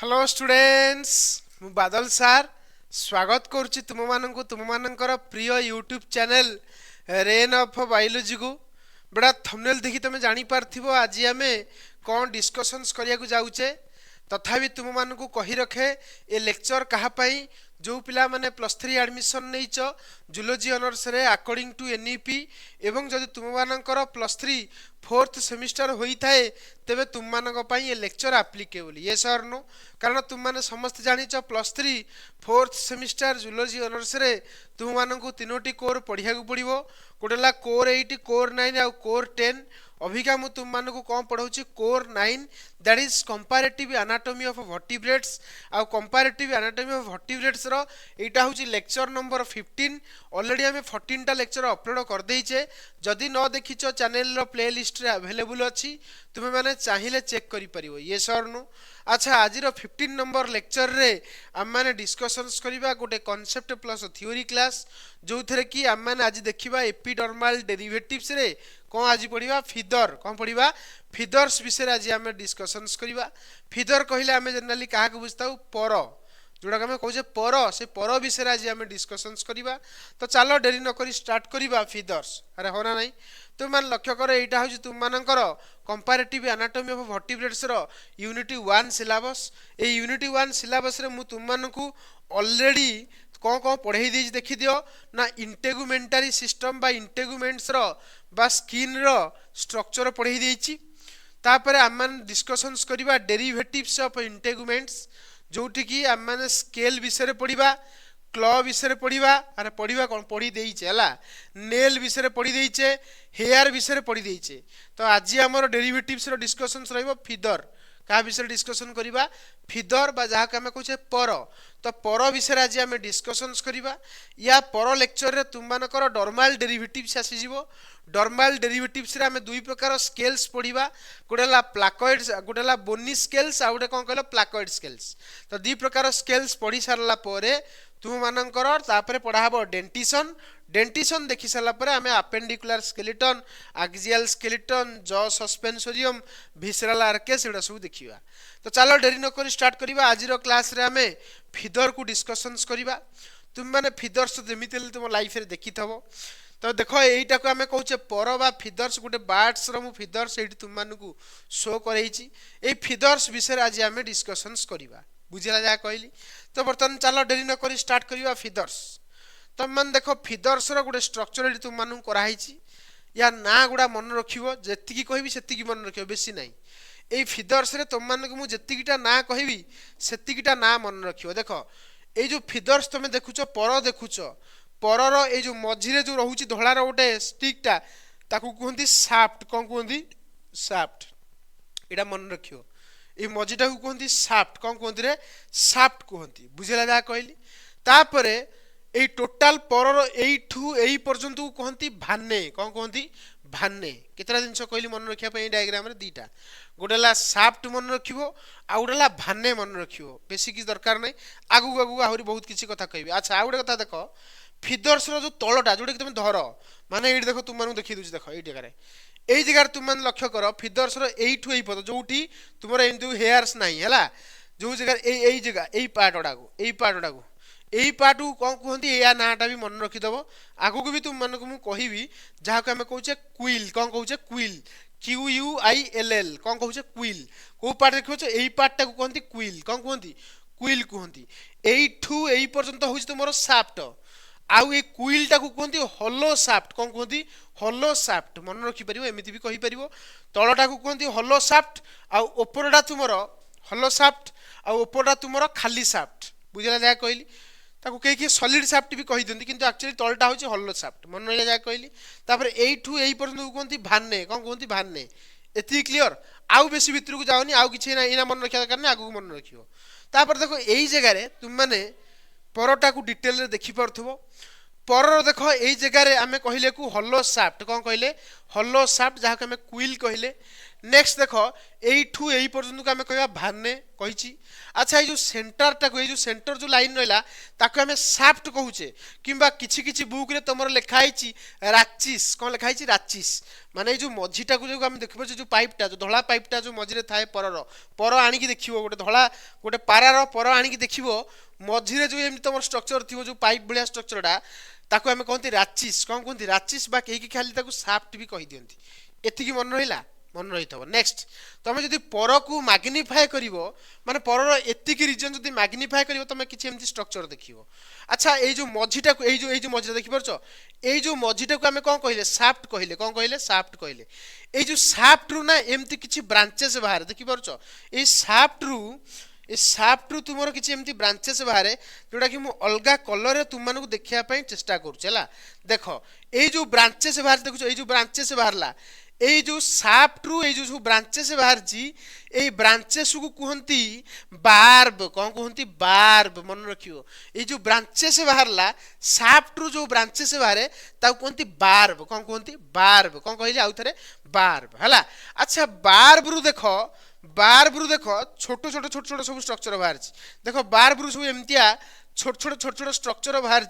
Hello students मु बादल सार स्वागत करुच्ची तुम मानक तुम मानकर प्रिय YouTube channel rain of biology को बड़ा थंबनेल देखि तुम जानी पारथिबो आज आमे कौन डिस्कशंस करिया को जाउचे तथापि तुम मानक कहि रखे ए लेक्चर कहा पई जो पिला माने +3 एडमिशन नैच जूलॉजी ऑनर्स रे अकॉर्डिंग टू एनईपी एवं जदि तुम मानकर +3 फोर्थ सेमिस्टर होई थाए तेबे तुम मानक पई ए लेक्चर एप्लीकेबल ये सर नो कारण तुम माने समस्त जानिच +3 फोर्थ सेमिस्टर जूलॉजी ऑनर्स रे तुम मानक तीनोटी कोर पढ़िया को पड़िबो गोटेला कोर 8 कोर 9 आ कोर 10 अभिका मु तुम मानक कौन पढ़ाऊँ core 9 that is comparative anatomy of vertebrates आ कंपैरेटिव एनाटॉमी ऑफ वर्टिब्रेट्स रो एटा होची लेक्चर नंबर 15 ऑलरेडी हमें 14 टा लेक्चर अपलोड कर देइचे जदि न देखिचो चैनल रो प्लेलिस्ट रे अवेलेबल अछि तुमे माने चाहिए चेक करि परिबो ये सर नो अच्छा आज 15 नंबर लेक्चर रे हम माने डिस्कशंस करिबा गोटे कांसेप्ट प्लस थ्योरी क्लास जो थरे कि हम माने आज देखिबा एपिडर्मल डेरिवेटिव्स रे कौन आज पढ़िबा फिदर कौन पढ़िबा फिदर्स विषय आज आम डिस्कशंस करिबा फिदर कहले आम जनरली क्या बुझता पर जोड़ा आम कहे पर से पर विषय आज आम डिस्कशंस करिबा तो चलो डेरी न करी स्टार्ट करिबा फिदर्स अरे हो ना नहीं तुम मान लक्ष्य कर यहाँ हूँ तुम मानकर कंपैरेटिव एनाटॉमी ऑफ वर्टिब्रेट्स रो यूनिट 1 सिलेबस ए यूनिट 1 सिलेबस रे मु तुम मानकू ऑलरेडी कौन कौन पढ़ाई दी देखी दियो ना इंटेगुमेंटारी सिस्टम बा इंटेगुमेंट्स रो बा स्किन रो स्ट्रक्चर पढ़ाई देछि तापर आम डिस्कशंस करिबा डेरिवेटिव्स ऑफ इंटेगुमेंट्स जोठी कि आम माने स्केल विषय पढ़िबा क्लॉ विषय पढ़िबा अरे पढ़िबा कौन पढ़ी देइछे हला नेल विषय पढ़ी देइछे हेयर विषय पढ़ी देइछे तो आज हमर डेरिवेटिव्स रो डिस्कशंस रहइबो फिदर का विषय डिस्कशन करिबा फिदर बा जहा के हमें कहछे पर तो पर विषय आज हमें डिस्कशंस करिबा या पर लेक्चर रे तुम मानकर नॉर्मल डेरिवेटिव्स आसी जिवो नॉर्मल डेरिवेटिव्स रे हमें दुई प्रकार स्केल्स पढ़िबा गोटेला प्लाकॉइड्स गोटेला बोनी स्केल्स आ गोटे कोन कहलो प्लाकॉइड स्केल्स तो दुई प्रकार स्केल्स पढ़ी सारला परे तुम मानकर तापर पढ़ा हबो डेंटिशन डेंटिशन देखि सारा पर आम appendicular skeleton axial skeleton jaw सस्पेंसोरियम visceral आर्केस एटा सब देखिबा तो चलो डेरी न करी स्टार्ट करिबा आज रो क्लास रे आमे फिदर को डिस्कशंस करिबा तुम माने फिदर्स जेमिति तुम लाइफ रे देखिथबो तो देखो एटा को आमे कहूचे पर बा फिदर्स गोटे बार्ड्स रो मु फिदर्स एठी तुम मानकू शो करैछि ए फिदर्स विषय आज आमे डिस्कशंस करिबा बुझिला जा कहली तो बर्तन चलो डेरी न करी स्टार्ट करिबा फिदर्स तुम मान देखो फिदर्स रो गोटे स्ट्रक्चर तुम मानू कराई या ना गुड़ा मन रखिबो जेतिकी कहबी सेतिकी मन रखिबो बेसी नहीं ए फिदर्स रे तुम मान को मु जेतिकीटा ना कहबी सेतिकीटा ना मन रखिबो देखो ए जो फिदर्स तुम देखुचो पर देखुचो परर ए जो मझिरे जो रहउची धळार गोटे स्टिकटा ताकू कहंती शाफ्ट कोन कहंती शाफ्ट एटा मन रखियो ए मझिटा को कहंती शाफ्ट कोन कहंती रे शाफ्ट कहंती बुझिला जा कहली तापरे ए टोटाल परर एठू एई पर्यंत को कहंती भान्ने कोन कहंती भान्ने केतरा जिंस कहली मन रखिया पे डायग्राम रे दीटा गोटेला शाफ्ट मन रखिबो आ गोटेला भान्ने मन रखिबो बेसी किछ दरकार नै आगु आगु आहुरी बहुत किछि कथा कहबी अच्छा आ गोटे कथा देखो फिदर्स रो जो तळटा जोडे तुम धर माने एठी देखो तुम मानु देखि दुछि देखो एई जगह रे एई जगह तुम मान लक्ष्य करो फिदर्स रो एठू एई पद जोठी तुमरा एंदु हेयर्स नाही हला जो जगह एई जगह एई पार्ट ओडागो एई पार्ट को कौन कहती या नाटा भी मन रखिदेव आगु को भी तुम मन को कहबी जहाँ को आम कहे क्विल कौन कहे क्विल QUILL कौन कहे क्विल कौ पार्ट देखो यही पार्टा को कहती क्विल कौन कहती क्विल कहती एठू एई पर्यंत हूँ तुम साफ्ट आउ ए क्विलटा को कहती हलो साफ्ट कौन कहती हलो साफ्ट मन रखिपर एमती भी कहीपर तलटा को कहती हलो साफ्ट आउ उपरटा तुम हलो साफ्ट आउ उपरटा तुम खाली साफ्ट बुझला जहाँ कहली ताको कई कि सॉलिड साफ्ट भी कही दिंती किंतु एक्चुअली तलटा होची हॉलो साफ्ट मन रहिला जा कहली तापर एठू एई पर्यंत कोनती भान्ने कोन कोनती भान्ने एती क्लियर आउ बेसी भितर को जाओनी आउ किछि ना इना मन रखिया दरकार नै आगु मन रखियो तापर देखो एई जगह रे तुम माने परटा को डिटेल रे देखि परथबो पर देखो एई जगह रे आमे कहिले को हॉलो साफ्ट कोन कहिले हॉलो शाफ्ट जहाँ को आम क्विल कहले। नेक्स्ट देख यू यही पर्यंत को आम कह भाने कही। अच्छा ये जो सेंटर टाक जो सेंटर जो लाइन रहा ताको आम शाफ्ट कहूचे किंबा किछि किछि बुक रे तुम लिखाई राचिस कौन लिखाई राचिस माने जो मझीटा को जो आम देखिए जो पाइपटा जो धला पाइपटा जो मझे थाए पर आणिकी देखिए गोटे धला गोटे पारार पर आणिकी देखिए मझे जो एमती तुम स्ट्रक्चर थी जो पाइप भाया स्ट्रक्चरटा ताको आम कहते राचिस कौन कहते राचिस बा कहीं खाली शाफ्ट भी कही दियंती। एतिकी मन रहा मन रही थो। नेक्स्ट तुम जब पर को मैग्निफाए कर माने पर एतिकी रीजन जब मैग्निफाए कर तुम किसी एमती स्ट्रक्चर देख। अच्छा ये जो मझीटा को जो मझीटा देखिपार ये जो मझीटा को आम कौन कहले शाफ्ट कहले कौन कहले शाफ्ट कहले। ये जो शाफ्ट रु ना एमती किसी ब्रांचेस बाहर देखिपार ये शाफ्ट रु तुम किसी एमती ब्रांचेस बाहर जोटा कि मुझे अलग कलर रे तुम मानक देखापी चेष्टा करुला। देख ये जो ब्रांचेस बाहर देखुच ये जो ब्रांचेस बाहरला ये जो शाफ्ट रु ये जो ब्रांचेस बाहर ये ब्रांचेस को कहती बार्ब कौन कहती बार्ब मन रखियो। ये जो ब्रांचेस बाहरला शाफ्ट रु जो ब्रांचेस बाहर ताको कहती बार्ब कौन कहती बार्ब कौन कहले आउ थे बार्ब है। अच्छा बार्ब रु देख छोट छोट छोट छोट सब स्ट्रक्चर बाहर देख बार्ब रु सब एमतिया छोट छोट स्ट्रक्चर बाहर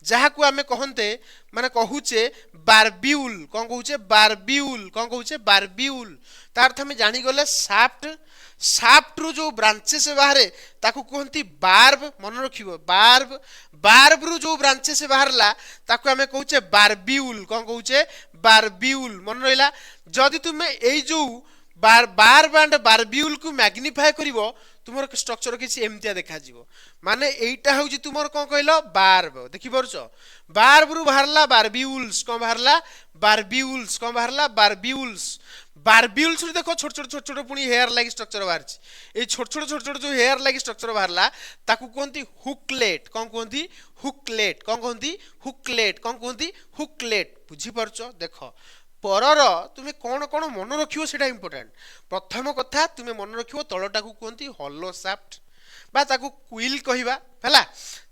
जहाँ को आम कहते माने कहूचे बारब्यूल कौन कहूचे बारब्यूल कौन कहूचे बारब्यूल तार अर्थ आम जानीगले शाफ्ट रु जो ब्रांचेस बाहर ताकू कहती बार्ब मन रखियो बार्ब बार्ब रु जो ब्रांचेस बाहरला ताकू आम कहूचे बारब्यूल कौन कहूचे बारब्यूल मन रहा। जदि तुम्हें यही जो बार्ब एंड बारब्यूल को मैग्निफाए करिवो तुम स्ट्रक्चर किसी एमतिया देखा माने एटा हूँ तुम कौन कहल बार्ब देखिपार बार्ब रु बाहरला बारब्यूल्स कौन बाहरला बारब्यूल्स कौन बाहरला बारब्यूल्स बारब्यूल्स देख छोट छोट पुणी हेयर लाइक स्ट्रक्चर बाहर ये छोट छोट जो हेयर लाइक स्ट्रक्चर बाहरला ताकू कहती हुकलेट कौन कहती हुकलेट कौन कहती हुकलेट कौन कहती हुकलेट बुझीपार। देख परर तुम्हें कौन कौन मन रखियो सेटा इंपोर्टेंट। प्रथम कथा तुम्हें मन रखियो तलटा को कहती हॉलो शाफ्ट बा ताकू क्विल कहवा है।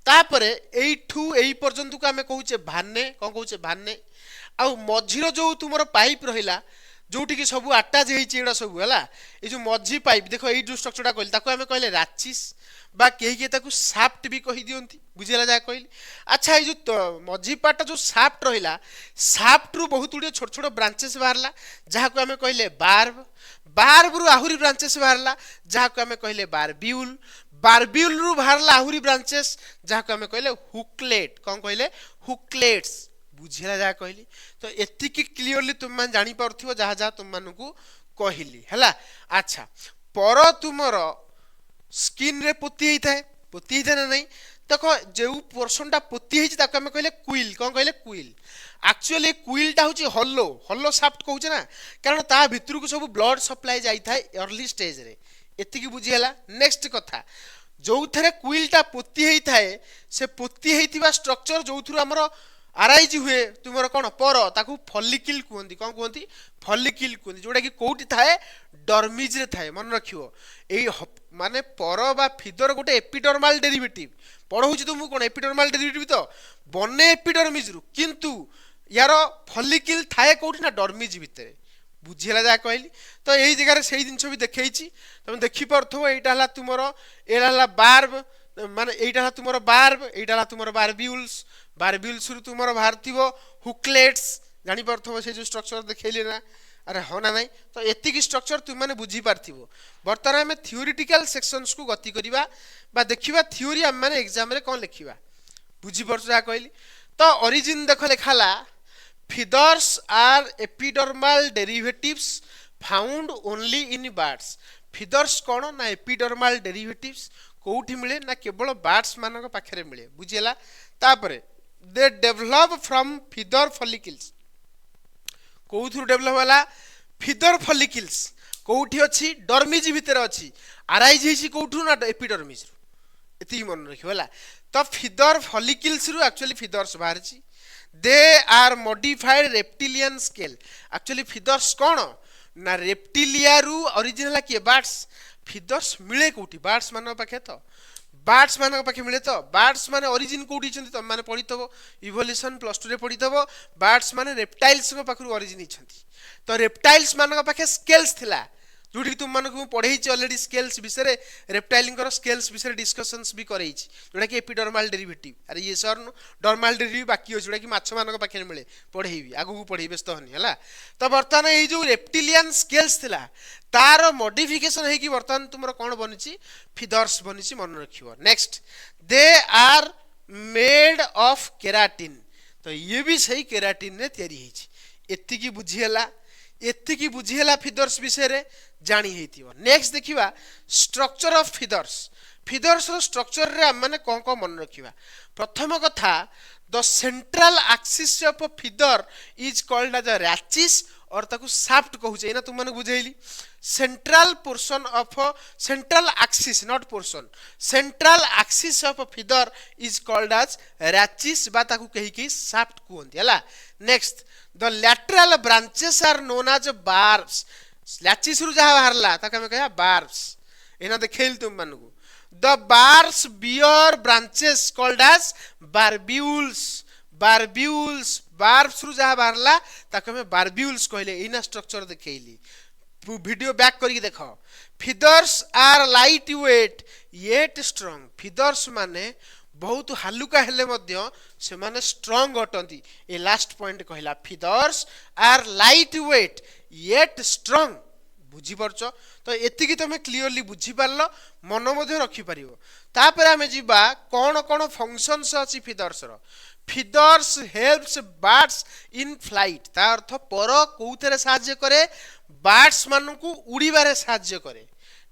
तापर एठू एई पर्यंत को आम कहूचे भाने कौन कहूचे भाने आउ मझीर जो तुम पाइप रहिला जोटी की सब आटाच होड़ा सब है ये जो मझी पाइप देख ये जो स्ट्रक्चरटा कहली ताको आम कहले राचिस बा कहीं शाफ्ट भी कही दियंती बुझेगा जहाँ कहली। अच्छा ये जो मझी पार्टा जो शाफ्ट रहा शाफ्ट रु बहुत गुड़े छोट छोट ब्रांचेस बाहरला जहाँ को आम कहले बार्ब बार्ब रु आहुरी ब्रांचेस बाहरला जहाँ को आम कहले बारब्यूल बारब्यूल रु बाहरला आहुरी ब्रांचेस जहाँ को आम कहले हुकलेट कौन कहले हुकलेट्स बुझेगा जहाँ कहली। तो एतिकी क्लीयरली तुम मान जानी पारथिबो जहाँ जहाँ तुम मानकू कहली है। अच्छा पर तुमर स्किन रे पोती होता ना नहीं देख जो पोर्शनटा पोती होता कहले क्विल कौन कहले क्विल एक्चुअली क्विलटा हूँ हॉलो हॉलो शाफ्ट कहूचे ना कारण ता भितर को सब ब्लड सप्लाई जाए अर्ली स्टेज रे एतिकी बुझीगला। नेक्स्ट कथा जो थे क्विलटा पोती होता है से पोती होता स्ट्रक्चर जो थ्रु आमर आराइज हुए तुम कौन पर ताकू फॉलिकिल कहती कौन कहती फॉलिकिल कहती जोटा कि कौटी थाए डर्मिज रे थाए मन रखियो। यही माने पर बा फिदर गोटे एपिडर्माल डेरिवेटिव पढ़ाऊँ तुमको कौन एपिडर्माल डेरिवेटिव तो बने एपिडर्मिज रु किंतु यार फॉलिकिल थाए कौटी ना डर्मिज भितर बुझेगा जहाँ कहली। तो यही जगह से जिन भी देखी तुम देखिपार यहाँ तुम यहाँ बार्ब माने यहाँ तुम बार्ब यहाँ तुम बारब्यूल्स बारब्यूल्स रु तुम बाहर हुकलेट्स जानी पार से जो स्ट्रक्चर देखली ना अरे हाँ ना नहीं। तो एतिकी स्ट्रक्चर तुम मैंने बुझी पार्थिबो। बर्तमान आम थियोरिटिकल सेक्शंस को गति करवा बा देखिबा थियोरी आम मैंने एग्जाम रे कौन लिखा बुझी पार जहाँ कहली। तो ओरिजिन देख लिखाला feathers are epidermal derivatives found only in birds। feathers कौन ना epidermal derivatives कोठी मिले ना केवल बर्ड्स मानक पाखरे मिले बुझीला। तापरे they develop from feather follicles Kothur develop होला feather follicles कोठी अछि डर्मिज भितर अछि आराइज हिसी कोठु ना एपिडर्मिस रु एति मन रखियो होला। तो feather follicles रु एक्चुअली feathers बाहर छी they are modified reptilian scale actually feathers कौन ना रेप्टिलिया रु ओरिजिनल किए बर्ड्स feathers मिले कोठी बर्ड्स मान पाखे तो बार्ड्स मान पाखे मिले तो बार्ड्स माने ओरिजिन कोठी छथि तुम माने पढितबो इवोल्यूशन +2 रे पढितबो बार्ड्स माने रेप्टाइल्स को पाखरु ओरिजिन छथि तो रेप्टाइल्स मान पाखे स्केल्स थिला जोटी तुम मानक पढ़े ऑलरेडी स्केल्स विषय रेप्टाइल स्केल्स विषय डिस्कशंस भी करई जोटा कि एपिडर्माल डेरिवेटिव अरे ये सर डर्माल डेरिवेटिव बाकी अछि जोटा कि माछ मानक पाखे मिले पढ़ेबी आगु पढ़े व्यस्त हनी हला तो बर्तमान ये जो रेप्टिलियन स्केल्स थिला तार मॉडिफिकेशन है कि बर्तमान तुमरो कोन बनिछि फीदर्स बनिछि मन रखियो next they are made of keratin तो ये भी सही केराटिन ने तयारी हेछि एत्ति की बुझियला एत्ति की बुझियला फीदर्स विषय रे जानी हेतिबो नेक्स्ट देखिबा स्ट्रक्चर ऑफ फीदर्स फीदर्स रो स्ट्रक्चर रे माने कोन को मन रखिबा प्रथम कथा the central axis of feather is called as a rachis और ताकू शाफ्ट कहू छै ना तुम माने बुझैली central portion of central axis not portion central axis of feather is called as rachis बा ताकू कहि कि शाफ्ट कहंती हला next the lateral branches are known as barbs लैचिस रु जहा बाहरला ताके हम कहया बार्ब्स एना देखैल तुम मानकू the barbs bear branches called as barbules barbules barbs रु जहा बाहरला ताके हम बारब्यूल्स कहले इना स्ट्रक्चर देखैली वीडियो बैक करके देखो feathers are light weight yet strong feathers माने बहुत हालुका हेले मध्य से माने स्ट्रांग अटंती ए लास्ट पॉइंट कहला feathers are light weight yet strong बुझी परछ तो एतिकी तमे क्लियरली बुझी पारलो मन मध्ये रखी परियो तापर हमें जीवा कोन कोन फंक्शंस अछि फीदर्स रो feathers helps birds in flight ता अर्थ पर कोउथरे सहाय्य करे बर्ड्स मानकू उड़ीबारे सहाय्य करे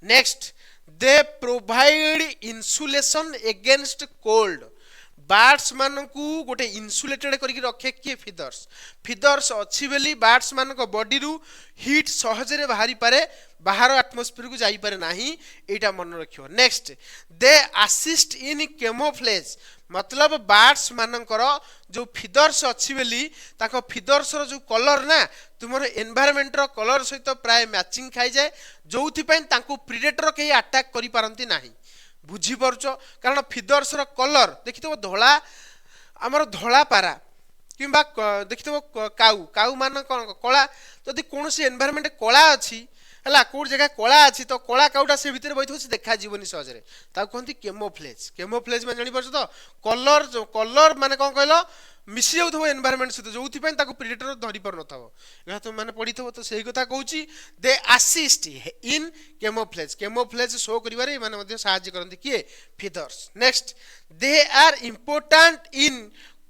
next they provide insulation against cold birds मानकू गोटे इन्सुलेटेड करके रखे किए फीदर्स फीदर्स अच्छी बेली बर्ड्स मानक बॉडी रु हीट सहजरे बाहरी पारे बाहर एटमॉस्फेयर को जाई पारे नाही एटा मन रखियो next they assist in camouflage मतलब बर्ड्स मानकर जो फीदर्स अच्छी बेली ताको फीदर्स रो जो कलर ना तुमर एनवायरनमेंट रो कलर सहित प्राय मैचिंग खाई जाए जोथि पय ताको प्रेडेटर केही अटैक करि पारंती नाही बुझी परछ कारण फीदर्स रो कलर देखितो धोला हमर धोला पारा किबा देखितो काऊ काऊ मान कला जदि कोनोसी एनवायरनमेंट कला अछि हला कोड जगह कला अछि तो कला काउटा से भीतर बैठो से देखा जीवनी सहजरे ता कहंती केमोफ्लेज माने जानि परछ तो कलर जो कलर माने कोन कहलो मिसी जाउथबो एनवायरनमेंट से जोथि पय ताको प्रेडेटर धरि पर नथबो एहा तो माने पडिथबो तो सेही कथा कहूची दे असिस्ट इन केमोफ्लेज शो करिवारे माने मध्ये सहाय्य करंती किए feathers next they are important in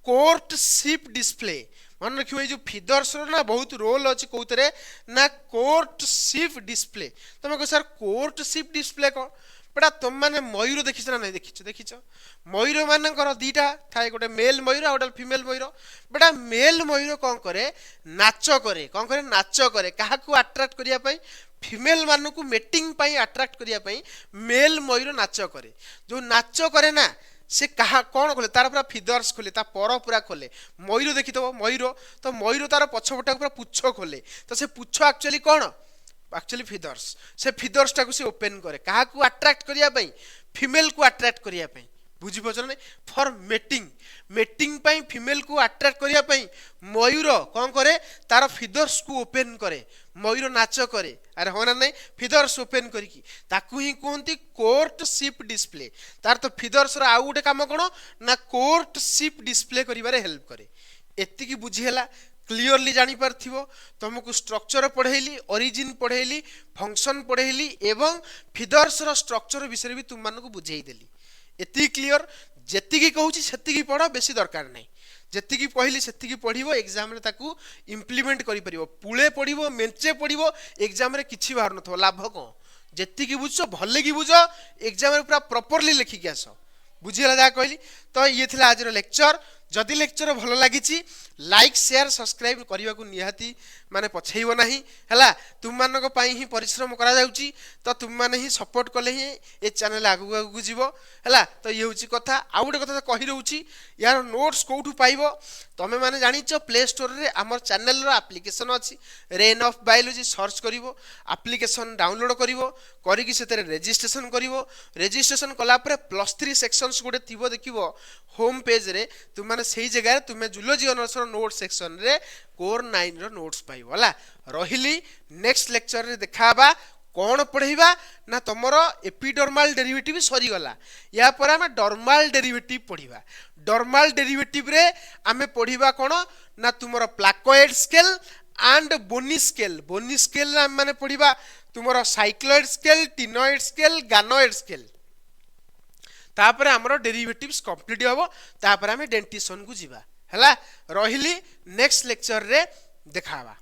courtship display मन रखियो जो फीदर्स रो ना बहुत रोल अछि कोउतरे ना कोर्टशिप डिस्प्ले तमे को सर कोर्टशिप डिस्प्ले को बेटा तुम माने मयूर देखिछ ना नहीं देखिछ मयूर मानकर दीटा थाए गोटे मेल मयूर आ गोटे फीमेल मयूर बेटा मेल मयूर कोन करे नाच करे काहाकू अट्रैक्ट करिया पई फीमेल मानकू मेटिंग पई अट्रैक्ट करिया पई मेल मयूर नाच करे जो नाच करे ना से कहा कौन खोले तार पूरा फीदर्स खोले ता पर पूरा खोले मयूर देखिथबो मयूर तो मयूर तार पछपटा पूरा पुच्छ खोले तो से पुच्छ एक्चुअली फीदर्स से फीदर्स टाको से ओपन करे कहा को अट्रैक्ट करिया पई फीमेल को अट्रैक्ट करिया पई बुझी पछ नै फॉर मेटिंग पई फीमेल को अट्रैक्ट करिया पई मयूर कोन करे तार फीदर्स को ओपन करे मयूर नाच करे अरे होना नहीं फीदर्स ओपन करिकी ताकू ही कहंती कोर्टशिप डिस्प्ले तार तो फीदर्स रा आउ गोटे काम कोन ना कोर्टशिप डिस्प्ले करिवारे हेल्प करे एत्ति की बुझी हला क्लियरली जानी पारथिबो तुमको स्ट्रक्चर पढ़ेली ओरिजिन पढ़ेली फंक्शन पढ़ेली एवं फीदर्स रो स्ट्रक्चर विषय भी तुम मानको बुझेई देली एति क्लियर जेति की कहूची सेति की पढ़ो बेसी दरकार नै जेति की पढ़ली सेति की पढ़िबो एग्जाम रे ताकू इंप्लीमेंट करि परिबो पुळे पढ़िबो मेंचे पढ़िबो एग्जाम रे किछि बाहर नथो लाभ को जेति की बुझो भले की बुझो एग्जाम रे पूरा प्रॉपर्ली लिखि के आसो बुझिला जा कहली तो ये थिला आज रो लेक्चर जदि लेक्चर भल लगी लाइक शेयर सब्सक्राइब करने को निहाती माने पछेइबो नाही हला तुम मानक पई ही परिश्रम करा जाउची तो तुम माने ही सपोर्ट कले ही ए चैनल आगु आगु जीवो हला तो ये होची कथा आ गुटे कथा कहि रहउची यार नोट्स कोठू पाइबो तमे माने जानिचो प्ले स्टोर रे हमर चैनल रो एप्लीकेशन अछि रेन ऑफ बायोलॉजी सर्च करिवो एप्लीकेशन डाउनलोड करिवो करिकि सेतरे रजिस्ट्रेशन करिवो रजिस्ट्रेशन कला परे +3 सेक्शंस गुटे थिबो देखिवो होम पेज रे तुम माने सेही जगह रे तुमे जूलॉजी ऑनर्स रो नोट सेक्शन रे कोर 9 रो नोट्स पाइबो हला रहिली नेक्स्ट लेक्चर रे देखाबा कौन पढ़ेबा ना तुमर एपिडर्माल डेरिवेटिव सरी गला या पर आमे डर्माल डेरिवेटिव पढ़िबा डर्माल डेरिवेटिव रे आमे पढ़िबा कोन ना तुमर placoid scale and bony scale माने पढ़िबा तुमर cycloid scale ctenoid scale ganoid scale तापर हमरो डेरिवेटिव्स कंप्लीट होबो तापर आमे डेंटिशन को जीवा हला रहिली नेक्स्ट लेक्चर रे देखाबा।